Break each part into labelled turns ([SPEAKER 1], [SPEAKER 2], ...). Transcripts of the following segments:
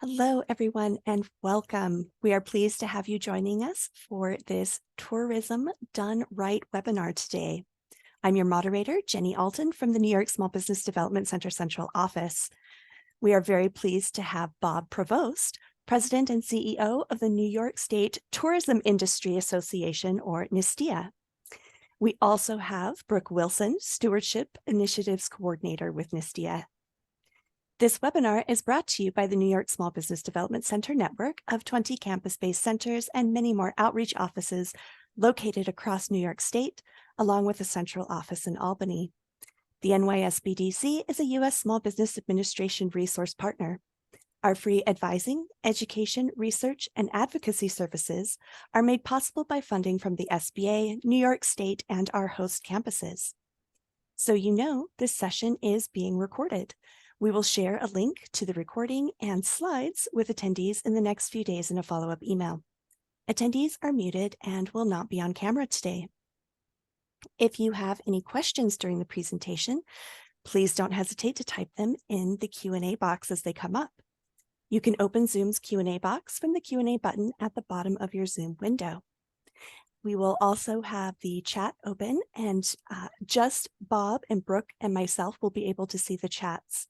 [SPEAKER 1] Hello, everyone, and welcome. We are pleased to have you joining us for this Tourism Done Right webinar today. I'm your moderator, Jenny Alton from the New York Small Business Development Center Central Office. We are very pleased to have Bob Provost, President and CEO of the New York State Tourism Industry Association, or NYSTIA. We also have Brooke Wilson, Stewardship Initiatives Coordinator with NYSTIA. This webinar is brought to you by the New York Small Business Development Center network of 20 campus-based centers and many more outreach offices located across New York State, along with a central office in Albany. The NYSBDC is a U.S. Small Business Administration resource partner. Our free advising, education, research, and advocacy services are made possible by funding from the SBA, New York State, and our host campuses. So you know, this session is being recorded. We will share a link to the recording and slides with attendees in the next few days in a follow-up email. Attendees are muted and will not be on camera today. If you have any questions during the presentation, please don't hesitate to type them in the Q&A box as they come up. You can open Zoom's Q&A box from the Q&A button at the bottom of your Zoom window. We will also have the chat open, and just Bob and Brooke and myself will be able to see the chats.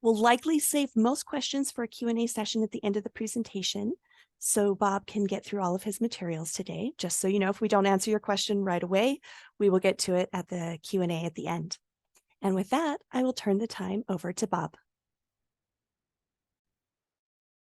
[SPEAKER 1] We'll likely save most questions for a Q&A session at the end of the presentation, so Bob can get through all of his materials today. Just so you know, if we don't answer your question right away, we will get to it at the Q&A at the end. And with that, I will turn the time over to Bob.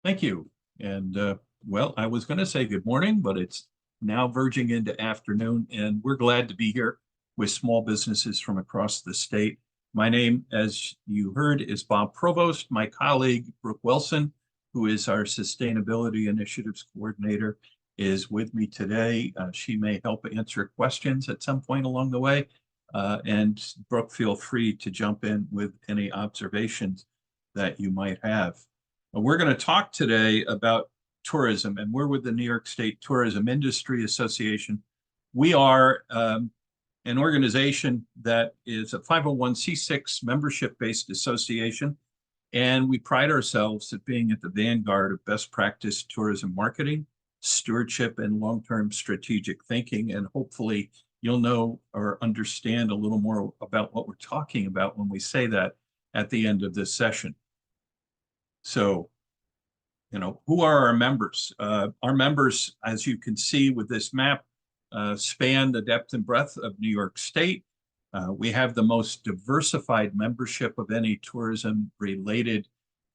[SPEAKER 2] Thank you. And well, I was going to say good morning, but it's now verging into afternoon, and we're glad to be here with small businesses from across the state. My name, as you heard, is Bob Provost. My colleague, Brooke Wilson, who is our Sustainability Initiatives Coordinator, is with me today. She may help answer questions at some point along the way. And Brooke, feel free to jump in with any observations that you might have. We're going to talk today about tourism, and we're with the New York State Tourism Industry Association. We are an organization that is a 501c6 membership-based association, and we pride ourselves at being at the vanguard of best practice tourism marketing, stewardship, and long-term strategic thinking. And hopefully you'll know or understand a little more about what we're talking about when we say that at the end of this session. So, you know, who are our members? Our members, as you can see with this map, span the depth and breadth of New York State. We have the most diversified membership of any tourism-related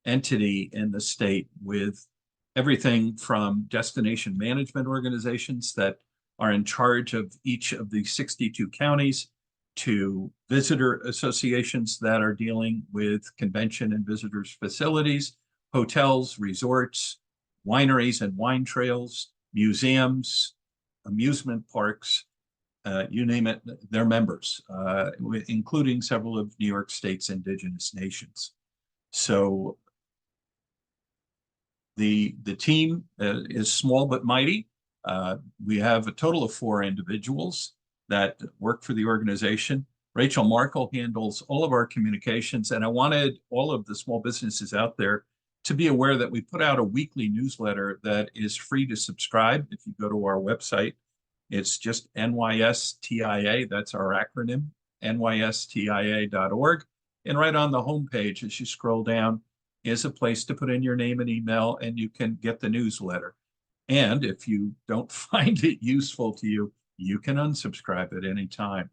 [SPEAKER 2] entity in the state, with everything from destination management organizations that are in charge of each of the 62 counties to visitor associations that are dealing with convention and visitors facilities, hotels, resorts, wineries and wine trails, museums, amusement parks, you name it, they're members, including several of New York State's indigenous nations. So the team is small but mighty. We have a total of 4 individuals that work for the organization. Rachel Markle handles all of our communications, and I wanted all of the small businesses out there to be aware that we put out a weekly newsletter that is free to subscribe. If you go to our website, it's just NYSTIA, that's our acronym, NYSTIA.org. And right on the homepage, as you scroll down, is a place to put in your name and email, and you can get the newsletter. And if you don't find it useful to you, you can unsubscribe at any time.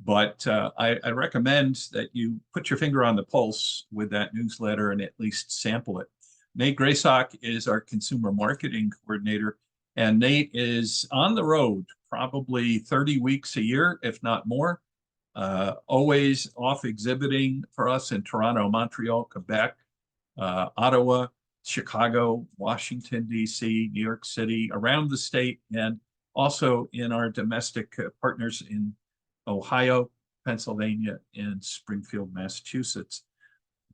[SPEAKER 2] But I recommend that you put your finger on the pulse with that newsletter and at least sample it. Nate Graysock is our consumer marketing coordinator, and Nate is on the road probably 30 weeks a year, if not more, always off exhibiting for us in Toronto, Montreal, Quebec, Ottawa, Chicago, Washington, D.C., New York City, around the state, and also in our domestic partners in Ohio, Pennsylvania, and Springfield, Massachusetts.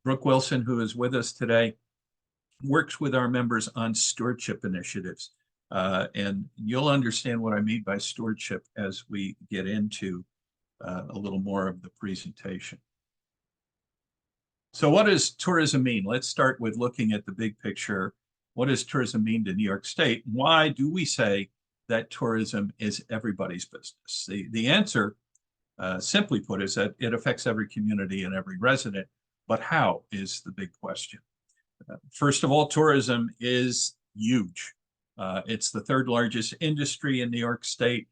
[SPEAKER 2] Brooke Wilson, who is with us today, works with our members on stewardship initiatives. And you'll understand what I mean by stewardship as we get into a little more of the presentation. So what does tourism mean? Let's start with looking at the big picture. What does tourism mean to New York State? Why do we say that tourism is everybody's business? The answer, simply put, is that it affects every community and every resident. But how is the big question? First of all, tourism is huge. It's the third largest industry in New York State.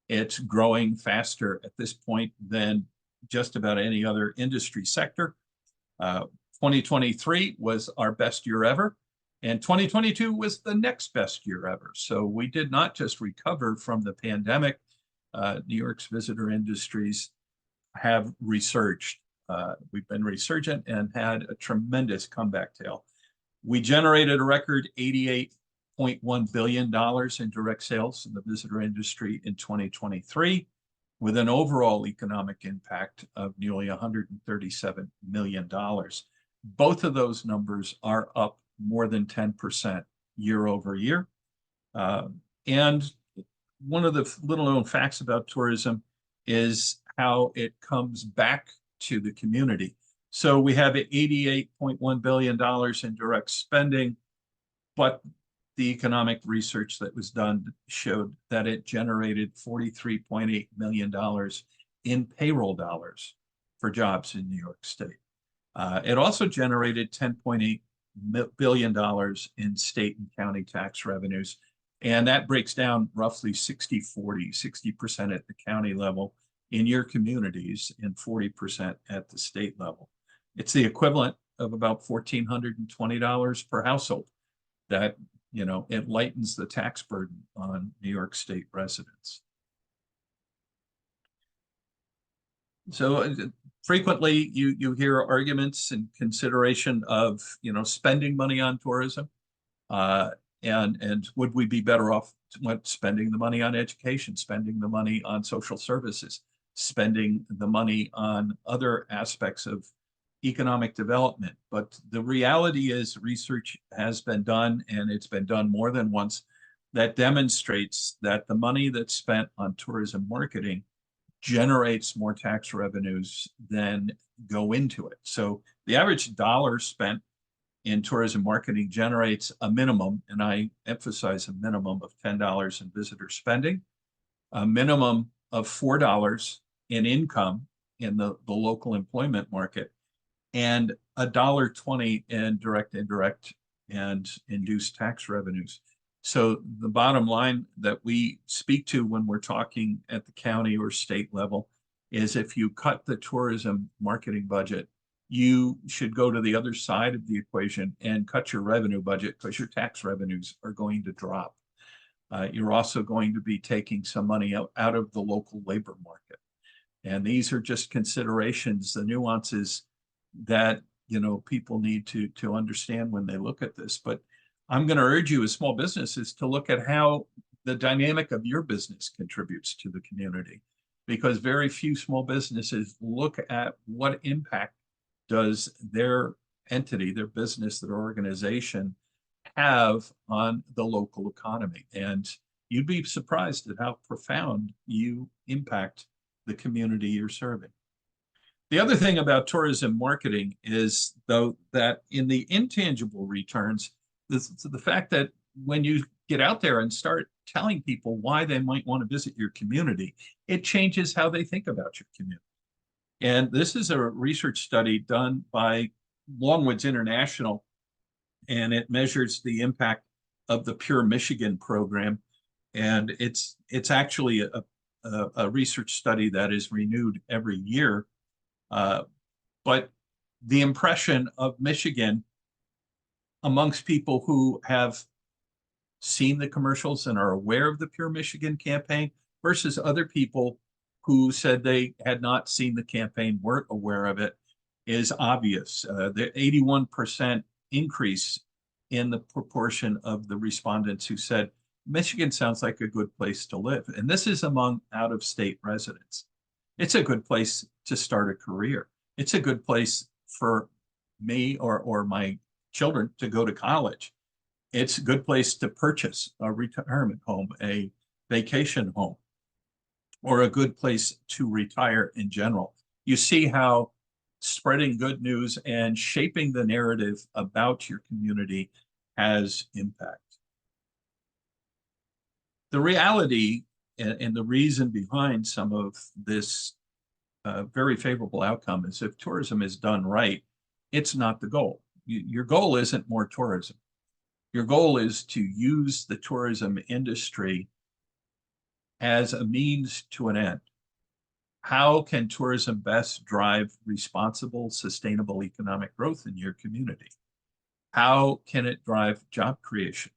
[SPEAKER 2] It's growing faster at this point than just about any other industry sector. 2023 was our best year ever, and 2022 was the next best year ever. So we did not just recover from the pandemic. New York's visitor industries have resurged. We've been resurgent and had a tremendous comeback tale. We generated a record $88.1 billion in direct sales in the visitor industry in 2023, with an overall economic impact of nearly $137 million. Both of those numbers are up more than 10% year over year. And one of the little known facts about tourism is how it comes back to the community. So we have $88.1 billion in direct spending, but the economic research that was done showed that it generated $43.8 million in payroll dollars for jobs in New York State. It also generated $10.8 billion in state and county tax revenues. And that breaks down roughly 60-40, 60% at the county level in your communities and 40% at the state level. It's the equivalent of about $1,420 per household. That, you know, it lightens the tax burden on New York State residents. So frequently you hear arguments and consideration of, you know, spending money on tourism. And would we be better off spending the money on education, spending the money on social services, spending the money on other aspects of economic development? But the reality is research has been done, and it's been done more than once, that demonstrates that the money that's spent on tourism marketing generates more tax revenues than go into it. So the average dollar spent in tourism marketing generates a minimum, and I emphasize a minimum of $10 in visitor spending, a minimum of $4 in income in the local employment market, and $1.20 in direct, indirect, and induced tax revenues. So the bottom line that we speak to when we're talking at the county or state level is if you cut the tourism marketing budget, you should go to the other side of the equation and cut your revenue budget, because your tax revenues are going to drop. You're also going to be taking some money out of the local labor market. And these are just considerations, the nuances that, you know, people need to understand when they look at this. But I'm going to urge you as small businesses to look at how the dynamic of your business contributes to the community, because very few small businesses look at what impact does their entity, their business, their organization have on the local economy. And you'd be surprised at how profound you impact the community you're serving. The other thing about tourism marketing is, though, that in the intangible returns, the fact that when you get out there and start telling people why they might want to visit your community, it changes how they think about your community. And this is a research study done by Longwoods International, and it measures the impact of the Pure Michigan program. And it's actually a research study that is renewed every year. But the impression of Michigan amongst people who have seen the commercials and are aware of the Pure Michigan campaign versus other people who said they had not seen the campaign, weren't aware of it, is obvious. The 81% increase in the proportion of the respondents who said, Michigan sounds like a good place to live. And this is among out-of-state residents. It's a good place to start a career. It's a good place for me or my children to go to college. It's a good place to purchase a retirement home, a vacation home, or a good place to retire in general. You see how spreading good news and shaping the narrative about your community has impact. The reality and the reason behind some of this very favorable outcome is if tourism is done right, it's not the goal. Your goal isn't more tourism. Your goal is to use the tourism industry as a means to an end. How can tourism best drive responsible, sustainable economic growth in your community? How can it drive job creation,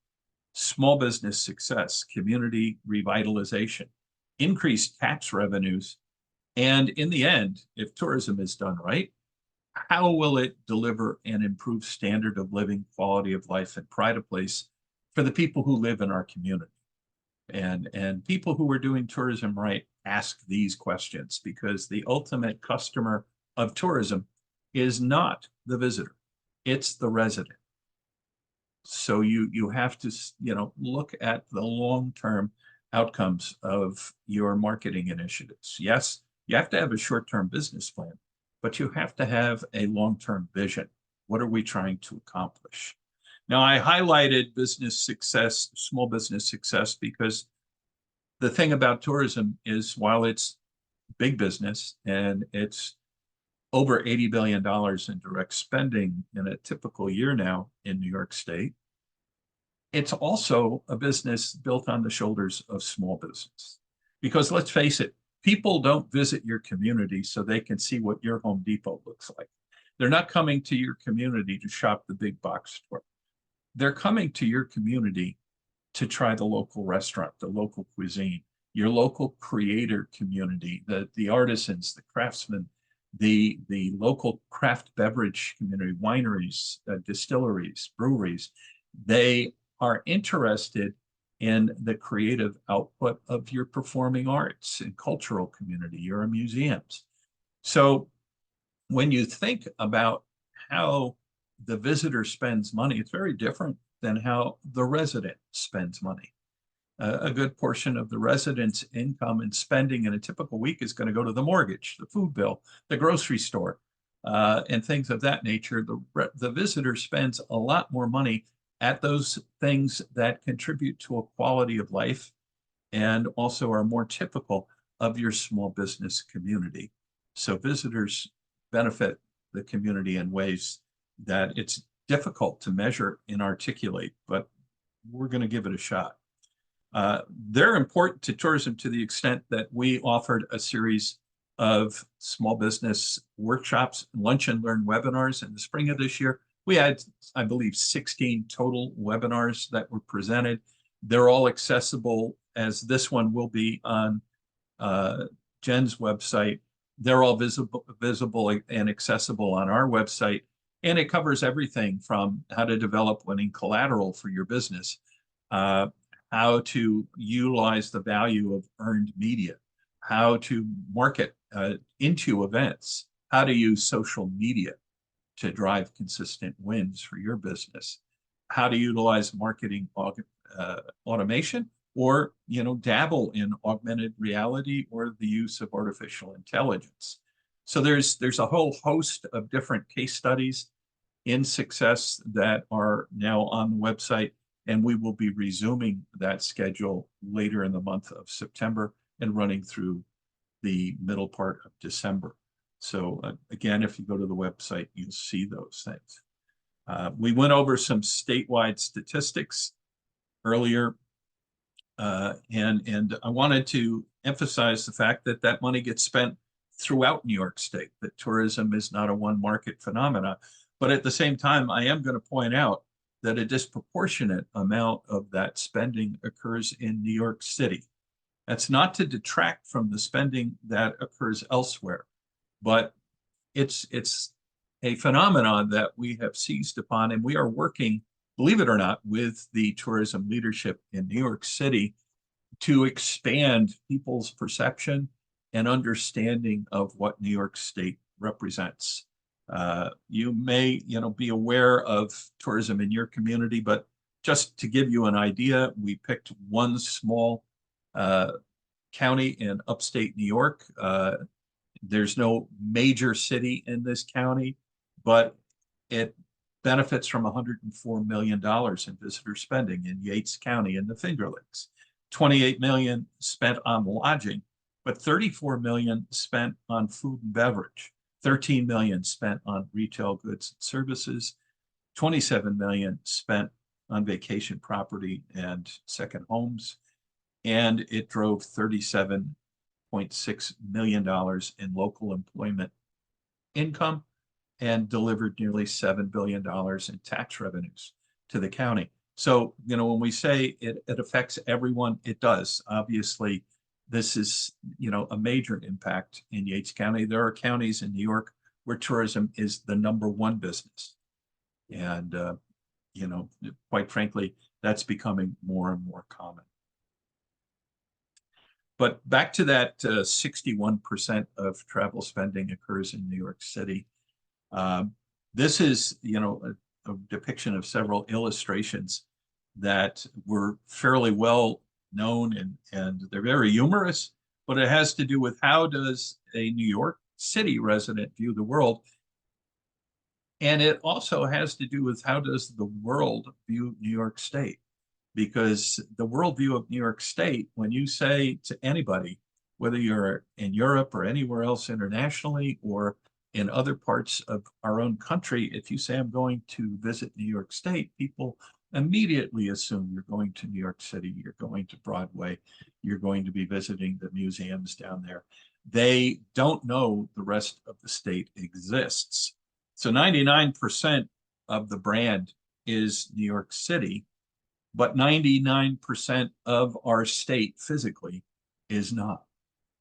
[SPEAKER 2] small business success, community revitalization, increased tax revenues, and in the end, if tourism is done right, how will it deliver an improved standard of living, quality of life, and pride of place for the people who live in our community? And people who are doing tourism right ask these questions because the ultimate customer of tourism is not the visitor, it's the resident. So you have to look at the long-term outcomes of your marketing initiatives. Yes, you have to have a short-term business plan, but you have to have a long-term vision. What are we trying to accomplish? Now, I highlighted business success, small business success, because the thing about tourism is while it's big business and it's over $80 billion in direct spending in a typical year now in New York State, it's also a business built on the shoulders of small business. Because let's face it, people don't visit your community so they can see what your Home Depot looks like. They're not coming to your community to shop the big box store. They're coming to your community to try the local restaurant, the local cuisine, your local creator community, the artisans, the craftsmen, the local craft beverage community, wineries, distilleries, breweries. They are interested in the creative output of your performing arts and cultural community, your museums. So when you think about how the visitor spends money, it's very different than how the resident spends money. A good portion of the resident's income and spending in a typical week is going to go to the mortgage, the food bill, the grocery store, and things of that nature. The visitor spends a lot more money at those things that contribute to a quality of life and also are more typical of your small business community. So visitors benefit the community in ways that it's difficult to measure and articulate, but we're going to give it a shot. They're important to tourism to the extent that we offered a series of small business workshops, lunch and learn webinars in the spring of this year. We had, I believe, 16 total webinars that were presented. They're all accessible, as this one will be on Jen's website. They're all visible and accessible on our website. And it covers everything from how to develop winning collateral for your business, how to utilize the value of earned media, how to market into events, how to use social media to drive consistent wins for your business, how to utilize marketing automation, or dabble in augmented reality or the use of artificial intelligence. So there's a whole host of different case studies in success that are now on the website, and we will be resuming that schedule later in the month of September and running through the middle part of December. So again, if you go to the website, you'll see those things. We went over some statewide statistics earlier, and I wanted to emphasize the fact that that money gets spent throughout New York State, that tourism is not a one market phenomena. But at the same time, I am going to point out that a disproportionate amount of that spending occurs in New York City. That's not to detract from the spending that occurs elsewhere, but it's a phenomenon that we have seized upon, and we are working, believe it or not, with the tourism leadership in New York City to expand people's perception and understanding of what New York State represents. You may, be aware of tourism in your community, but just to give you an idea, we picked one small county in upstate New York, There's no major city in this county, but it benefits from $104 million in visitor spending in Yates County in the Finger Lakes. 28 million spent on lodging, but 34 million spent on food and beverage, 13 million spent on retail goods and services, 27 million spent on vacation property and second homes, and it drove $37.6 million in local employment income and delivered nearly $7 billion in tax revenues to the county. So, when we say it affects everyone, it does. Obviously, this is, a major impact in Yates County. There are counties in New York where tourism is the #1 business. And, quite frankly, that's becoming more and more common. But back to that 61% of travel spending occurs in New York City. This is, a depiction of several illustrations that were fairly well known, and they're very humorous, but it has to do with how does a New York City resident view the world. And it also has to do with how does the world view New York State? Because the worldview of New York State, when you say to anybody, whether you're in Europe or anywhere else internationally or in other parts of our own country, if you say I'm going to visit New York State, people immediately assume you're going to New York City, you're going to Broadway, you're going to be visiting the museums down there. They don't know the rest of the state exists. So 99% of the brand is New York City, but 99% of our state physically is not.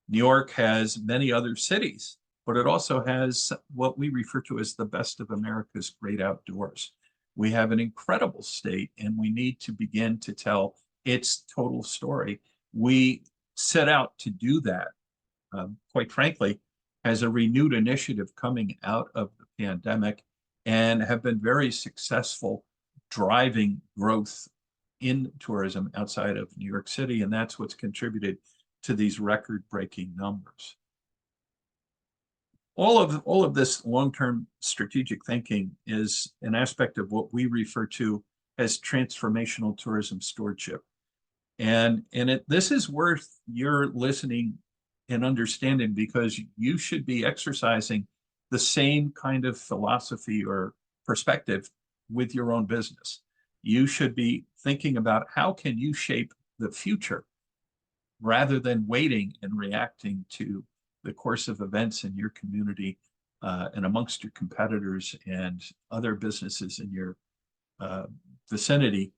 [SPEAKER 2] New York has many other cities, but it also has what we refer to as the best of America's great outdoors. We have an incredible state, and we need to begin to tell its total story. We set out to do that, quite frankly, as a renewed initiative coming out of the pandemic, and have been very successful driving growth in tourism outside of New York City, and that's what's contributed to these record-breaking numbers. All of this long-term strategic thinking is an aspect of what we refer to as transformational tourism stewardship. And this is worth your listening and understanding, because you should be exercising the same kind of philosophy or perspective with your own business. You should be thinking about how can you shape the future rather than waiting and reacting to the course of events in your community and amongst your competitors and other businesses in your vicinity.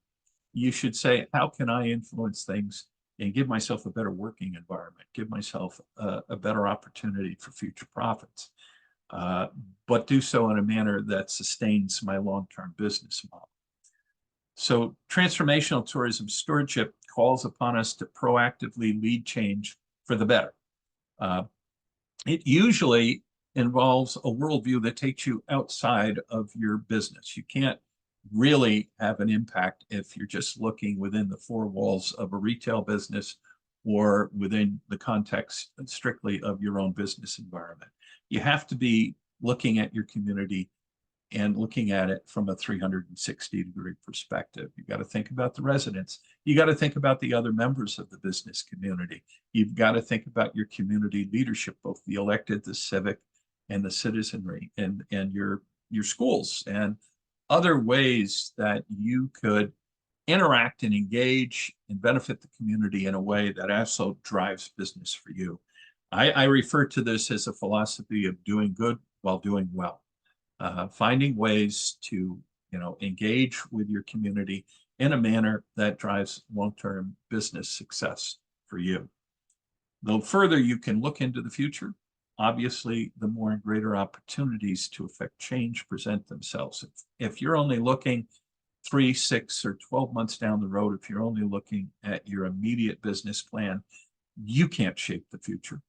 [SPEAKER 2] You should say, how can I influence things and give myself a better working environment, give myself a better opportunity for future profits, but do so in a manner that sustains my long-term business model. So transformational tourism stewardship calls upon us to proactively lead change for the better. It usually involves a worldview that takes you outside of your business. You can't really have an impact if you're just looking within the four walls of a retail business or within the context strictly of your own business environment. You have to be looking at your community and looking at it from a 360-degree perspective. You've got to think about the residents. You got to think about the other members of the business community. You've got to think about your community leadership, both the elected, the civic, and the citizenry, and your schools, and other ways that you could interact and engage and benefit the community in a way that also drives business for you. I refer to this as a philosophy of doing good while doing well. Finding ways to engage with your community in a manner that drives long-term business success for you. The further you can look into the future, obviously, the more and greater opportunities to affect change present themselves. If you're only looking 3, 6, or 12 months down the road, if you're only looking at your immediate business plan, you can't shape the future.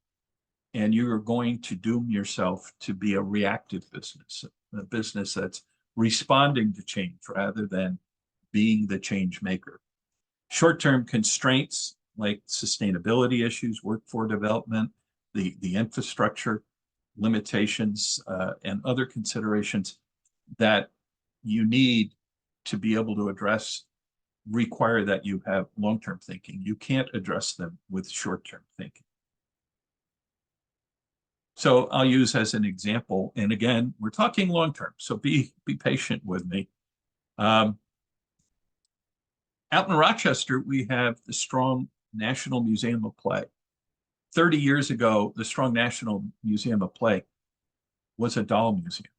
[SPEAKER 2] And you are going to doom yourself to be a reactive business, a business that's responding to change rather than being the change maker. Short-term constraints like sustainability issues, workforce development, the infrastructure limitations and other considerations that you need to be able to address require that you have long-term thinking. You can't address them with short-term thinking. So I'll use as an example, and again, we're talking long-term, so be patient with me. Out in Rochester, we have the Strong National Museum of Play. 30 years ago, the Strong National Museum of Play was a doll museum.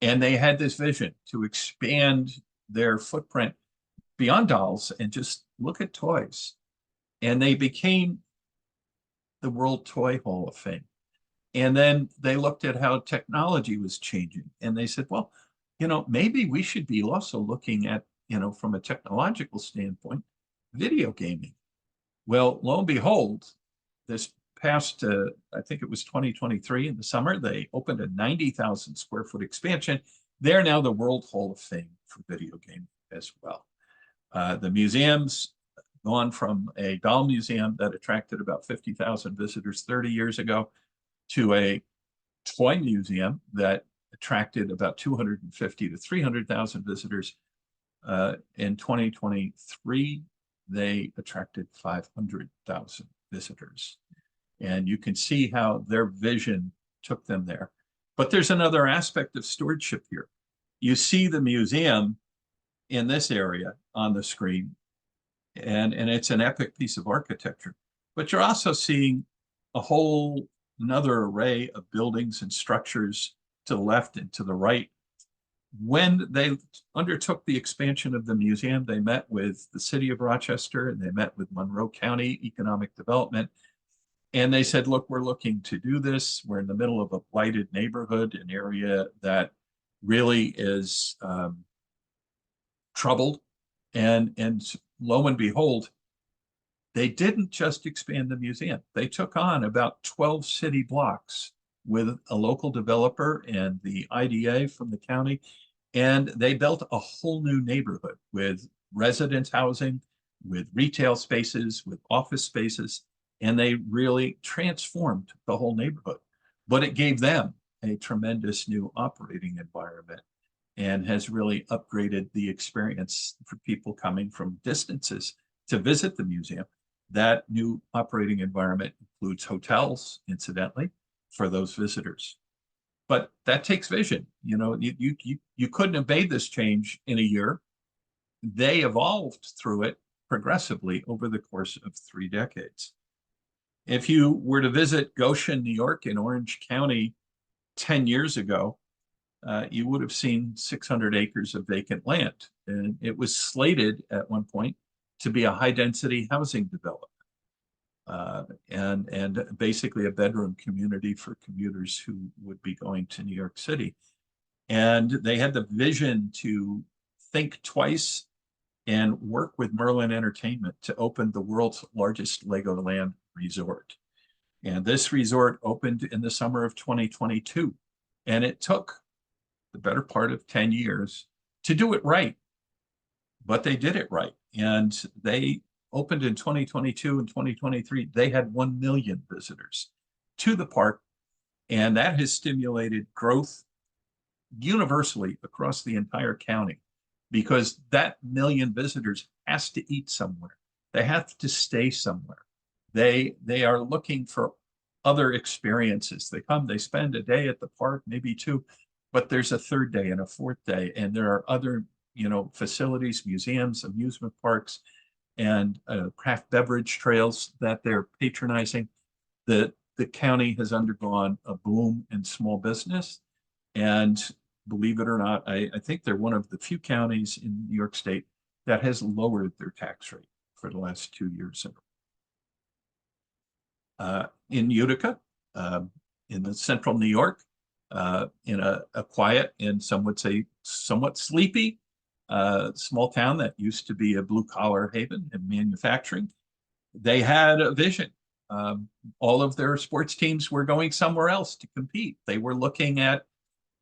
[SPEAKER 2] And they had this vision to expand their footprint beyond dolls and just look at toys. And they became the World Toy Hall of Fame. And then they looked at how technology was changing. And they said, well, maybe we should be also looking at, from a technological standpoint, video gaming. Well, lo and behold, this past, I think it was 2023 in the summer, they opened a 90,000 square foot expansion. They're now the World Hall of Fame for video gaming as well. The museum's gone from a doll museum that attracted about 50,000 visitors 30 years ago to a toy museum that attracted about 250 to 300,000 visitors. In 2023, they attracted 500,000 visitors. And you can see how their vision took them there. But there's another aspect of stewardship here. You see the museum in this area on the screen, and it's an epic piece of architecture. But you're also seeing a whole another array of buildings and structures to the left and to the right. When they undertook the expansion of the museum, they met with the city of Rochester and they met with Monroe County Economic Development. And they said, look, we're looking to do this. We're in the middle of a blighted neighborhood, an area that really is troubled. And lo and behold, they didn't just expand the museum. They took on about 12 city blocks with a local developer and the IDA from the county. And they built a whole new neighborhood with residence housing, with retail spaces, with office spaces. And they really transformed the whole neighborhood. But it gave them a tremendous new operating environment and has really upgraded the experience for people coming from distances to visit the museum. That new operating environment includes hotels, incidentally, for those visitors. But that takes vision. You couldn't have made this change in a year. They evolved through it progressively over the course of 3 decades. If you were to visit Goshen, New York in Orange County 10 years ago, you would have seen 600 acres of vacant land. And it was slated at one point to be a high-density housing development and basically a bedroom community for commuters who would be going to New York City. And they had the vision to think twice and work with Merlin Entertainment to open the world's largest Legoland resort. And this resort opened in the summer of 2022. And it took the better part of 10 years to do it right. But they did it right. And they opened in 2022 and 2023. They had 1 million visitors to the park. And that has stimulated growth universally across the entire county, because that 1 million visitors has to eat somewhere. They have to stay somewhere. They are looking for other experiences. They come, they spend a day at the park, maybe 2, but there's a 3rd day and a 4th day. And there are other, facilities, museums, amusement parks, and craft beverage trails that they're patronizing. The county has undergone a boom in small business. And believe it or not, I think they're one of the few counties in New York State that has lowered their tax rate for the last 2 years. In Utica, in the central New York, in a quiet and some would say somewhat sleepy small town that used to be a blue-collar haven in manufacturing, they had a vision. All of their sports teams were going somewhere else to compete. They were looking at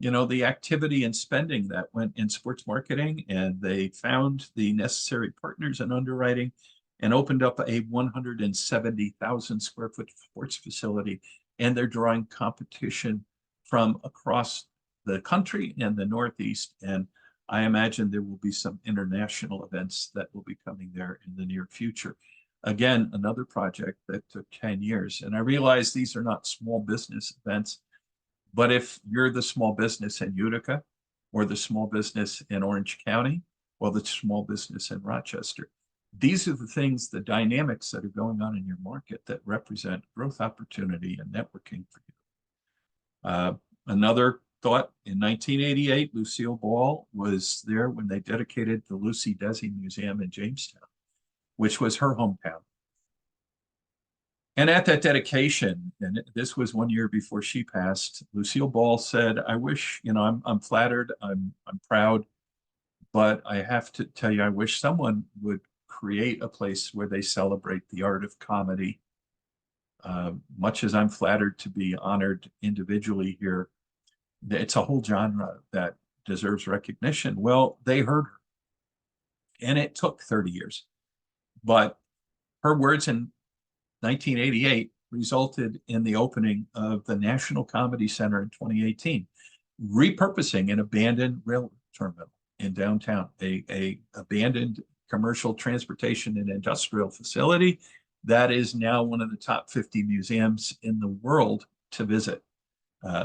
[SPEAKER 2] the activity and spending that went in sports marketing, and they found the necessary partners in underwriting and opened up a 170,000 square foot sports facility and they're drawing competition from across the country and the Northeast. And I imagine there will be some international events that will be coming there in the near future. Again, another project that took 10 years. And I realize these are not small business events, but if you're the small business in Utica or the small business in Orange County or the small business in Rochester, these are the things, the dynamics that are going on in your market that represent growth opportunity and networking for you. Another thought, in 1988, Lucille Ball was there when they dedicated the Lucy Desi Museum in Jamestown, which was her hometown. And at that dedication, and this was 1 year before she passed, Lucille Ball said, I wish, I'm flattered, I'm proud, but I have to tell you, I wish someone would create a place where they celebrate the art of comedy. Much as I'm flattered to be honored individually here, it's a whole genre that deserves recognition. Well, they heard her, and it took 30 years. But her words in 1988 resulted in the opening of the National Comedy Center in 2018, repurposing an abandoned railroad terminal in downtown, a abandoned commercial transportation and industrial facility that is now one of the top 50 museums in the world to visit.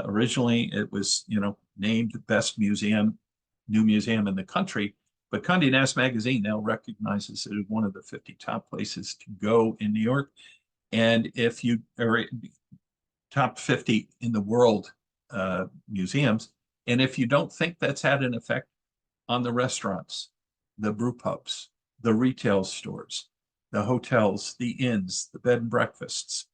[SPEAKER 2] Originally, it was, named best museum, new museum in the country, but Condé Nast Magazine now recognizes it as one of the 50 top places to go in New York. And if you are top 50 in the world museums, and if you don't think that's had an effect on the restaurants, the brew pubs, the retail stores, the hotels, the inns, the bed and breakfasts,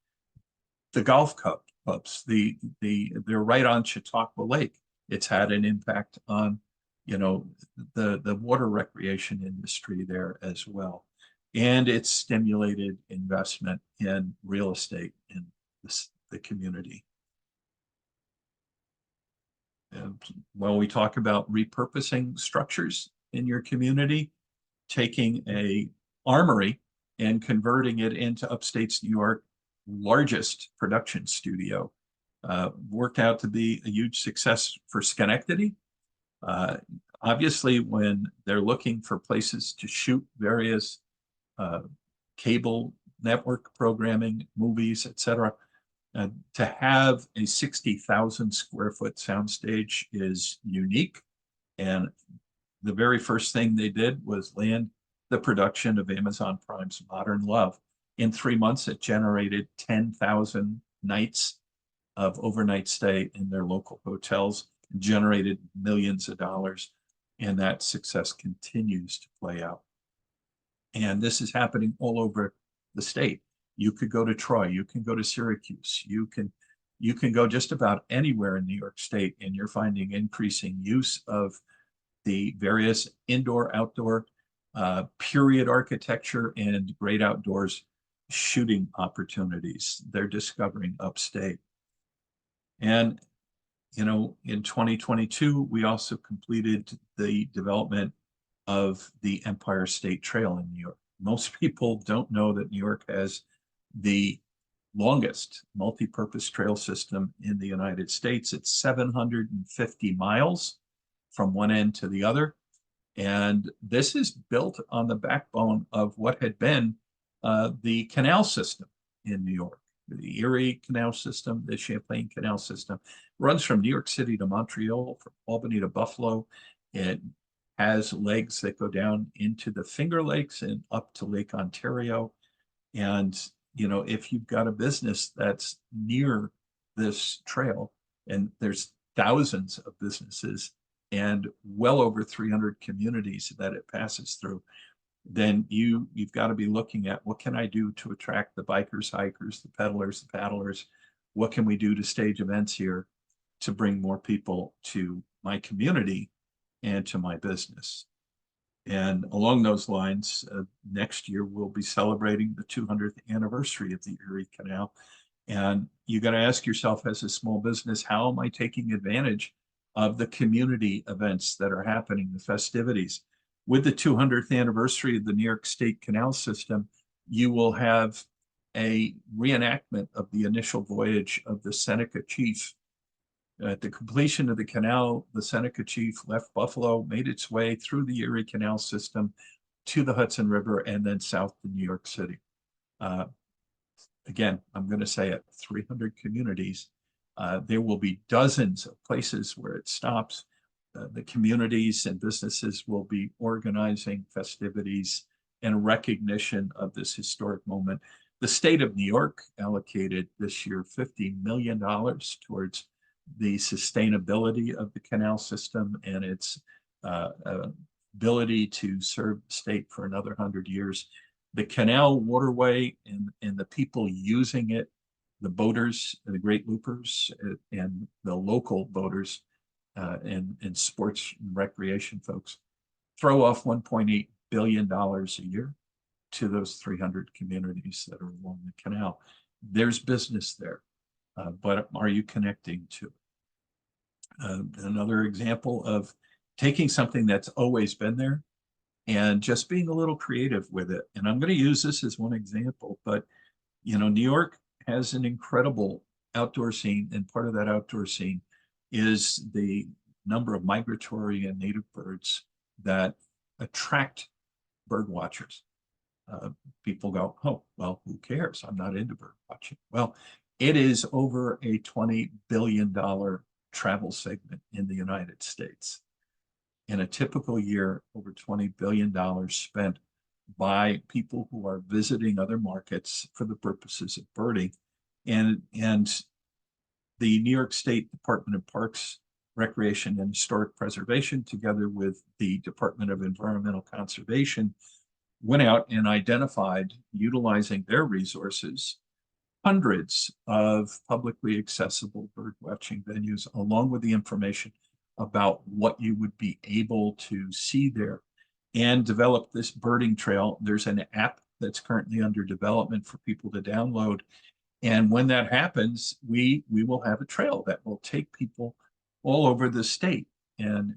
[SPEAKER 2] the golf clubs, they're right on Chautauqua Lake. It's had an impact on, the water recreation industry there as well. And it's stimulated investment in real estate in the community. And when we talk about repurposing structures in your community, taking a armory and converting it into upstate New York largest production studio, worked out to be a huge success for Schenectady. Obviously, when they're looking for places to shoot various cable network programming, movies, etc., to have a 60,000 square foot soundstage is unique. And the very first thing they did was land the production of Amazon Prime's Modern Love. In 3 months, it generated 10,000 nights of overnight stay in their local hotels, generated millions of dollars, and that success continues to play out. And this is happening all over the state. You could go to Troy, you can go to Syracuse, you can go just about anywhere in New York State, and you're finding increasing use of the various indoor, outdoor, period architecture and great outdoors shooting opportunities they're discovering upstate. And, in 2022, we also completed the development of the Empire State Trail in New York. Most people don't know that New York has the longest multi-purpose trail system in the United States. It's 750 miles from one end to the other. And this is built on the backbone of what had been the canal system in New York. The Erie Canal System, the Champlain Canal System, runs from New York City to Montreal, from Albany to Buffalo. It has legs that go down into the Finger Lakes and up to Lake Ontario. And, if you've got a business that's near this trail, and there's thousands of businesses and well over 300 communities that it passes through, then you've got to be looking at, what can I do to attract the bikers, hikers, the pedalers, the paddlers? What can we do to stage events here to bring more people to my community and to my business? And along those lines, next year we'll be celebrating the 200th anniversary of the Erie Canal. And you got to ask yourself, as a small business, how am I taking advantage of the community events that are happening, the festivities? With the 200th anniversary of the New York State Canal System, you will have a reenactment of the initial voyage of the Seneca Chief. At the completion of the canal, the Seneca Chief left Buffalo, made its way through the Erie Canal system to the Hudson River, and then south to New York City. Again, I'm going to say it, 300 communities. There will be dozens of places where it stops. The communities and businesses will be organizing festivities and recognition of this historic moment. The state of New York allocated this year $50 million towards the sustainability of the canal system and its ability to serve the state for another 100 years. The canal waterway and the people using it, the boaters, the great loopers, and the local boaters and sports and recreation folks throw off $1.8 billion a year to those 300 communities that are along the canal. There's business there, but are you connecting to it? Another example of taking something that's always been there and just being a little creative with it. And I'm going to use this as one example, but New York has an incredible outdoor scene, and part of that outdoor scene is the number of migratory and native birds that attract bird watchers. People go, oh, well, who cares? I'm not into bird watching. Well, it is over a $20 billion travel segment in the United States. In a typical year, over $20 billion spent by people who are visiting other markets for the purposes of birding. And the New York State Department of Parks, Recreation, and Historic Preservation, together with the Department of Environmental Conservation, went out and identified, utilizing their resources, hundreds of publicly accessible bird watching venues, along with the information about what you would be able to see there, and develop this birding trail. There's an app that's currently under development for people to download. And when that happens, we will have a trail that will take people all over the state. And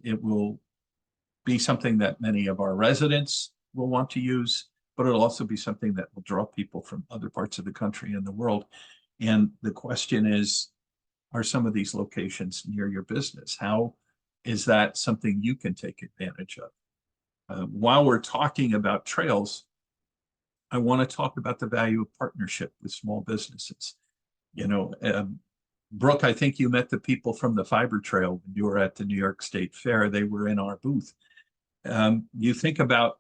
[SPEAKER 2] it will be something that many of our residents will want to use, but it'll also be something that will draw people from other parts of the country and the world. And the question is, are some of these locations near your business? How is that something you can take advantage of? While we're talking about trails, I want to talk about the value of partnership with small businesses. Brooke, I think you met the people from the Fiber Trail when you were at the New York State Fair. They were in our booth. You think about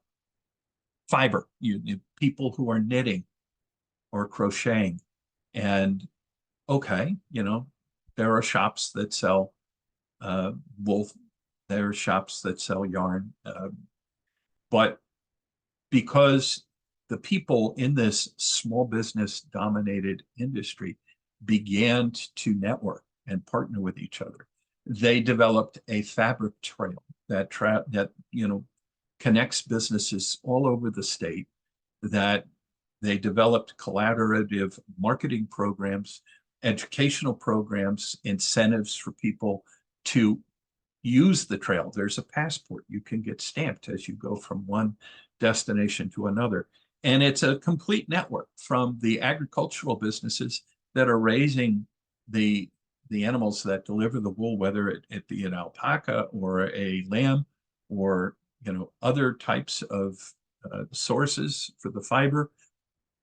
[SPEAKER 2] fiber, you people who are knitting or crocheting, and okay, there are shops that sell wool, there are shops that sell yarn, but because the people in this small business dominated industry began to network and partner with each other, they developed a fabric trail that connects businesses all over the state, that they developed collaborative marketing programs, educational programs, incentives for people to use the trail. There's a passport you can get stamped as you go from one destination to another. And it's a complete network from the agricultural businesses that are raising the animals that deliver the wool, whether it be an alpaca or a lamb or other types of sources for the fiber,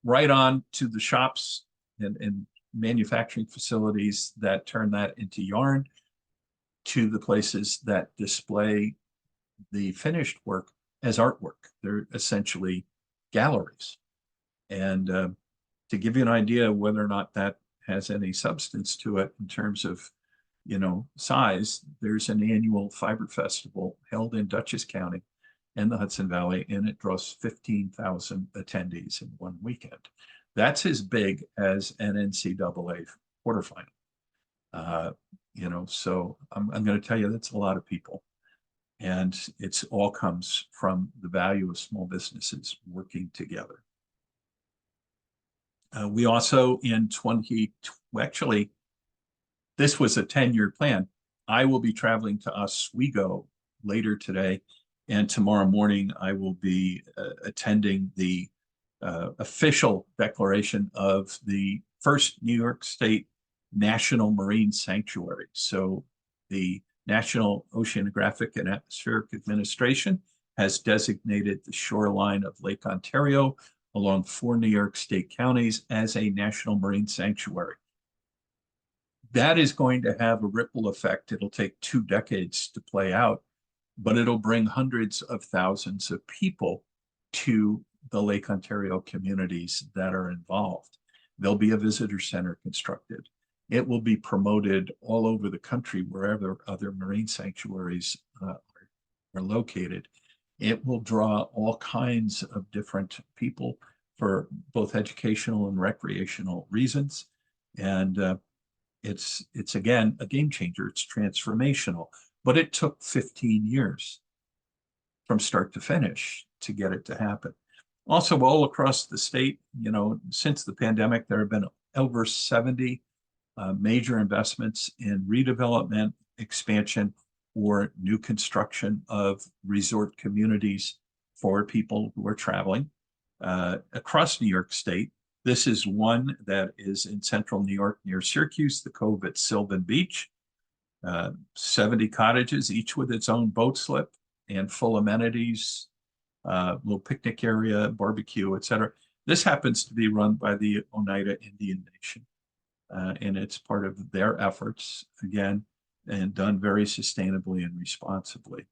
[SPEAKER 2] right on to the shops and manufacturing facilities that turn that into yarn, to the places that display the finished work as artwork. They're essentially galleries. And to give you an idea of whether or not that has any substance to it in terms of size, there's an annual fiber festival held in Dutchess County and the Hudson Valley, and it draws 15,000 attendees in one weekend. That's as big as an NCAA quarterfinal. So I'm going to tell you that's a lot of people. And it's all comes from the value of small businesses working together. We also actually, this was a 10-year plan. I will be traveling to Oswego later today, and tomorrow morning I will be attending the official declaration of the first New York State National Marine Sanctuary. So the National Oceanographic and Atmospheric Administration has designated the shoreline of Lake Ontario along 4 New York State counties as a national marine sanctuary. That is going to have a ripple effect. It'll take 2 decades to play out, but it'll bring hundreds of thousands of people to the Lake Ontario communities that are involved. There'll be a visitor center constructed. It will be promoted all over the country, wherever other marine sanctuaries are located. It will draw all kinds of different people for both educational and recreational reasons. And it's again a game changer. It's transformational, but it took 15 years from start to finish to get it to happen. Also, all across the state, since the pandemic, there have been over 70 major investments in redevelopment, expansion, or new construction of resort communities for people who are traveling across New York State. This is one that is in central New York near Syracuse, the Cove at Sylvan Beach. 70 cottages, each with its own boat slip and full amenities, little picnic area, barbecue, etc. This happens to be run by the Oneida Indian Nation. And it's part of their efforts, again, and done very sustainably and responsibly.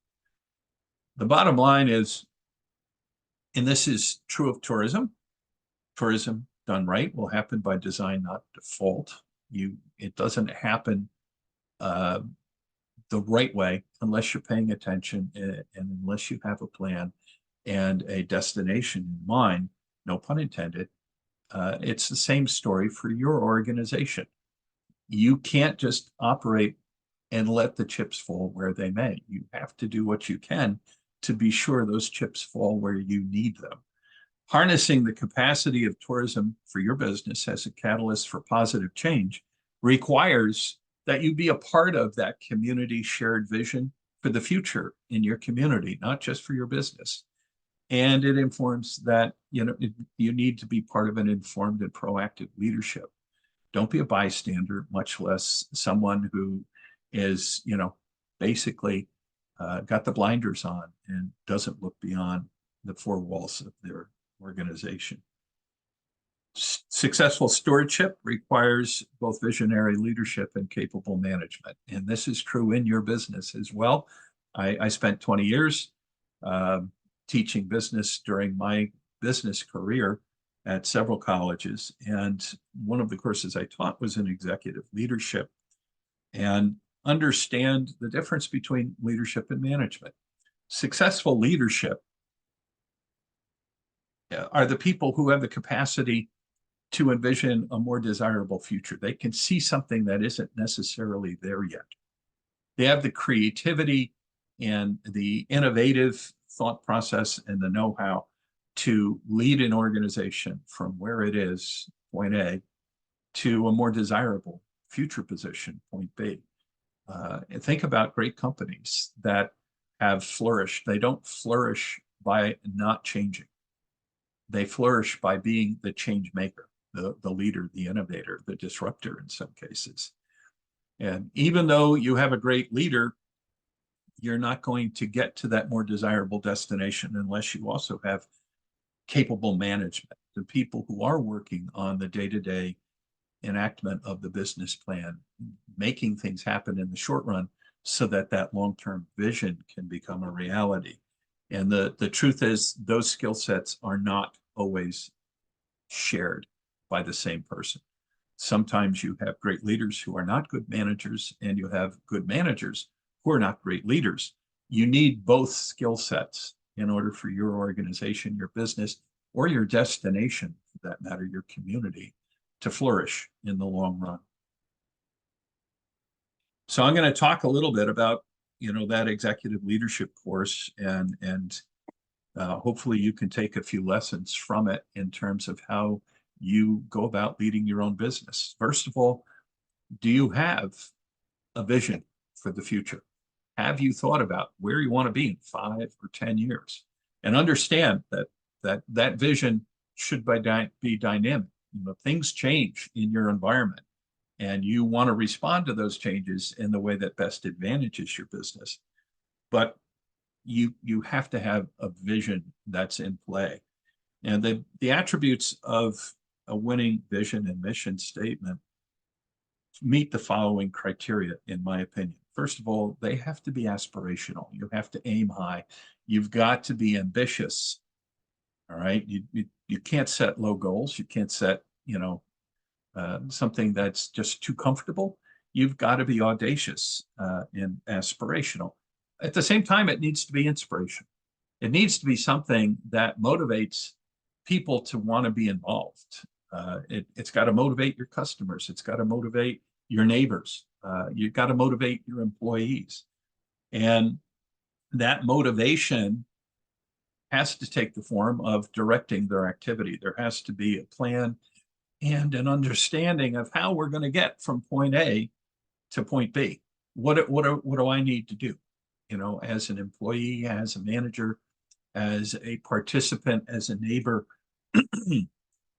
[SPEAKER 2] The bottom line is, and this is true of tourism done right will happen by design, not default. It doesn't happen the right way unless you're paying attention and unless you have a plan and a destination in mind, no pun intended. It's the same story for your organization. You can't just operate and let the chips fall where they may. You have to do what you can to be sure those chips fall where you need them. Harnessing the capacity of tourism for your business as a catalyst for positive change requires that you be a part of that community shared vision for the future in your community, not just for your business. And it informs that you need to be part of an informed and proactive leadership. Don't be a bystander, much less someone who is, basically got the blinders on and doesn't look beyond the 4 walls of their organization. Successful stewardship requires both visionary leadership and capable management. And this is true in your business as well. I spent 20 years teaching business during my business career at several colleges. And one of the courses I taught was in executive leadership, and understand the difference between leadership and management. Successful leadership are the people who have the capacity to envision a more desirable future. They can see something that isn't necessarily there yet. They have the creativity and the innovative thought process and the know-how to lead an organization from where it is, point A, to a more desirable future position, point B. And think about great companies that have flourished. They don't flourish by not changing. They flourish by being the change maker, the leader, the innovator, the disruptor in some cases. And even though you have a great leader, you're not going to get to that more desirable destination unless you also have capable management, the people who are working on the day-to-day enactment of the business plan, making things happen in the short run so that that long-term vision can become a reality. And the truth is, those skill sets are not always shared by the same person. Sometimes you have great leaders who are not good managers, and you have good managers who are not great leaders. You need both skill sets in order for your organization, your business, or your destination, for that matter, your community, to flourish in the long run. So I'm going to talk a little bit about, that executive leadership course, and hopefully you can take a few lessons from it in terms of how you go about leading your own business. First of all, do you have a vision for the future? Have you thought about where you want to be in 5 or 10 years? And understand that vision should be dynamic. Things change in your environment, and you want to respond to those changes in the way that best advantages your business. But you have to have a vision that's in play. And the attributes of a winning vision and mission statement meet the following criteria, in my opinion. First of all, they have to be aspirational. You have to aim high. You've got to be ambitious. All right. You can't set low goals. You can't set, something that's just too comfortable. You've got to be audacious and aspirational. At the same time, it needs to be inspirational. It needs to be something that motivates people to want to be involved. It's got to motivate your customers. It's got to motivate your neighbors. You've got to motivate your employees. And that motivation has to take the form of directing their activity. There has to be a plan and an understanding of how we're going to get from point A to point B. What do I need to do? As an employee, as a manager, as a participant, as a neighbor,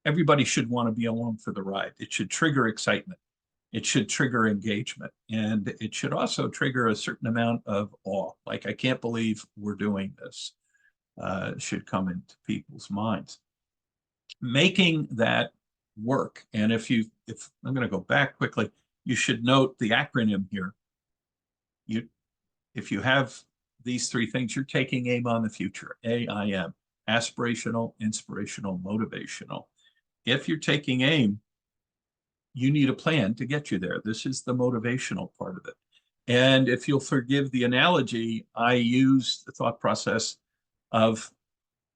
[SPEAKER 2] everybody should want to be along for the ride. It should trigger excitement. It should trigger engagement. And it should also trigger a certain amount of awe. Like, I can't believe we're doing this. Should come into people's minds. Making that work. And if I'm going to go back quickly, you should note the acronym here. If you have these three things, you're taking aim on the future. AIM, aspirational, inspirational, motivational. If you're taking aim, you need a plan to get you there. This is the motivational part of it. And if you'll forgive the analogy, I use the thought process of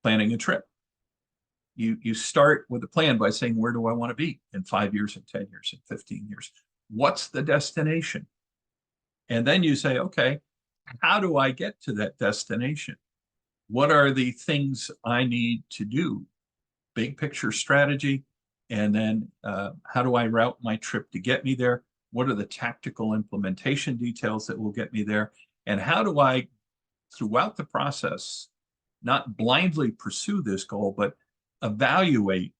[SPEAKER 2] planning a trip. You start with a plan by saying, where do I want to be in 5 years, and 10 years, and 15 years? What's the destination? And then you say, okay, how do I get to that destination? What are the things I need to do? Big picture strategy. And then how do I route my trip to get me there? What are the tactical implementation details that will get me there? And how do I, throughout the process, not blindly pursue this goal, but evaluate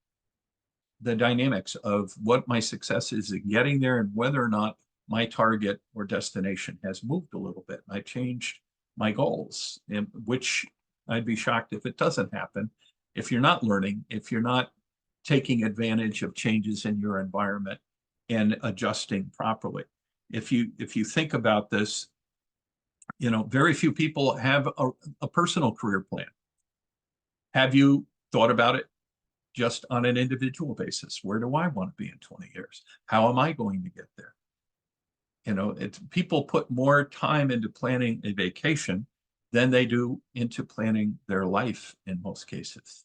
[SPEAKER 2] the dynamics of what my success is in getting there and whether or not my target or destination has moved a little bit. I changed my goals, which I'd be shocked if it doesn't happen. If you're not learning, if you're not taking advantage of changes in your environment and adjusting properly. If you think about this, very few people have a personal career plan. Have you thought about it just on an individual basis? Where do I want to be in 20 years? How am I going to get there? People put more time into planning a vacation than they do into planning their life in most cases.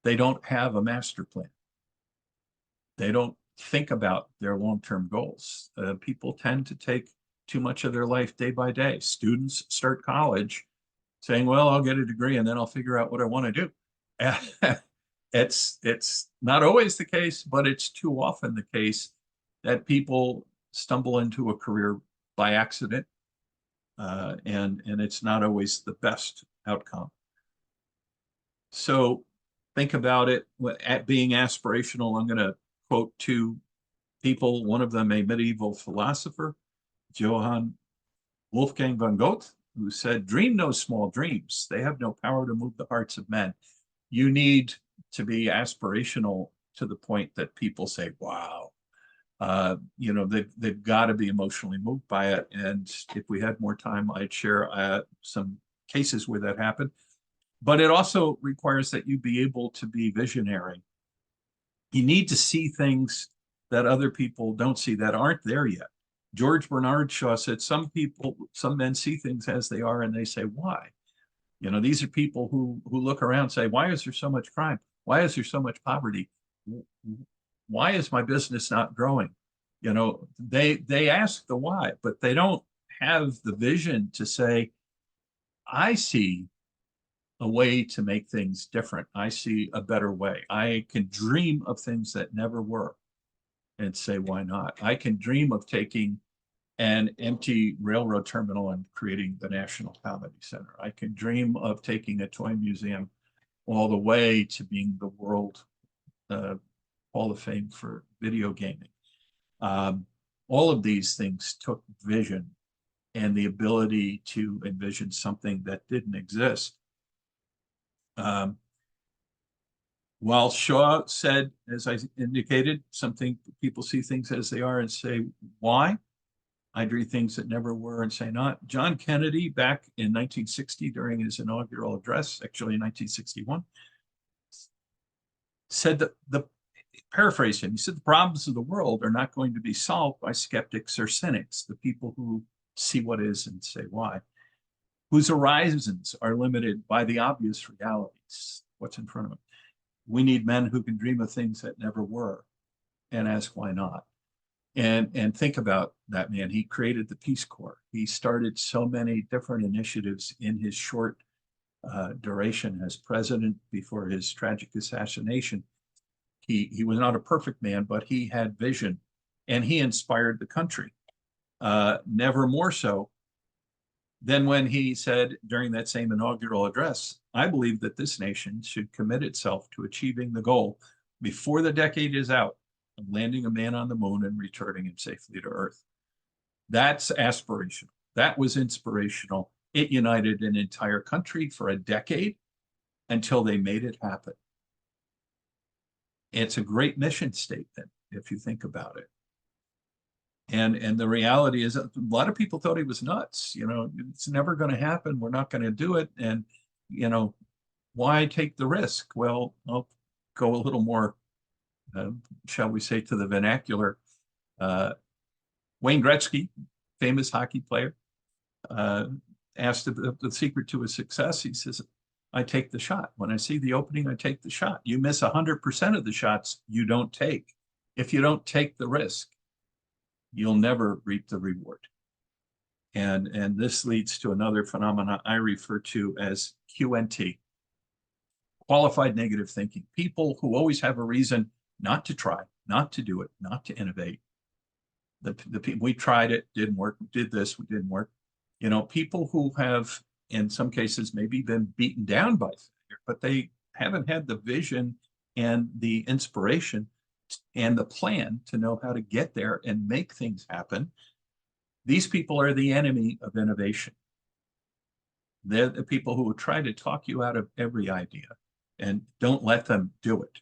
[SPEAKER 2] They don't have a master plan. They don't think about their long-term goals. People tend to take too much of their life day by day. Students start college saying, well, I'll get a degree and then I'll figure out what I want to do. It's not always the case, but it's too often the case that people stumble into a career by accident, and it's not always the best outcome. So think about it at being aspirational. I'm going to quote two people, one of them a medieval philosopher, Johann Wolfgang von Goethe, who said, dream no small dreams. They have no power to move the hearts of men. You need to be aspirational to the point that people say, wow, they've got to be emotionally moved by it. And if we had more time, I'd share some cases where that happened. But it also requires that you be able to be visionary. You need to see things that other people don't see, that aren't there yet. George Bernard Shaw said, some men see things as they are and they say, why? These are people who look around and say, why is there so much crime? Why is there so much poverty? Why is my business not growing? They ask the why, but they don't have the vision to say, I see a way to make things different. I see a better way. I can dream of things that never were and say, why not? I can dream of taking an empty railroad terminal and creating the National Comedy Center. I can dream of taking a toy museum all the way to being the world Hall of Fame for video gaming. All of these things took vision and the ability to envision something that didn't exist. While Shaw said, as I indicated, something people see things as they are and say, why? I dream things that never were and say not. John Kennedy, back in 1960, during his inaugural address, actually in 1961, said that paraphrase him, he said, the problems of the world are not going to be solved by skeptics or cynics, the people who see what is and say why, whose horizons are limited by the obvious realities, what's in front of them. We need men who can dream of things that never were and ask why not. And think about that man. He created the Peace Corps. He started so many different initiatives in his short duration as president before his tragic assassination. He was not a perfect man, but he had vision and he inspired the country. Never more so than when he said during that same inaugural address, I believe that this nation should commit itself to achieving the goal before the decade is out of landing a man on the moon and returning him safely to Earth. That's aspirational. That was inspirational. It united an entire country for a decade until they made it happen. It's a great mission statement if you think about it. And the reality is a lot of people thought he was nuts. You know, it's never going to happen. We're not going to do it. And, you know, why take the risk? Well, I'll go a little more, shall we say, to the vernacular. Wayne Gretzky, famous hockey player, asked the secret to his success. He says, I take the shot. When I see the opening, I take the shot. You miss 100% of the shots you don't take. If you don't take the risk, you'll never reap the reward. And this leads to another phenomenon I refer to as QNT, qualified negative thinking. People who always have a reason not to try, not to do it, not to innovate. The people, we tried it, didn't work, we did this, we didn't work. You know, people who have, in some cases, maybe been beaten down by failure, but they haven't had the vision and the inspiration and the plan to know how to get there and make things happen. These people are the enemy of innovation. They're the people who will try to talk you out of every idea and don't let them do it.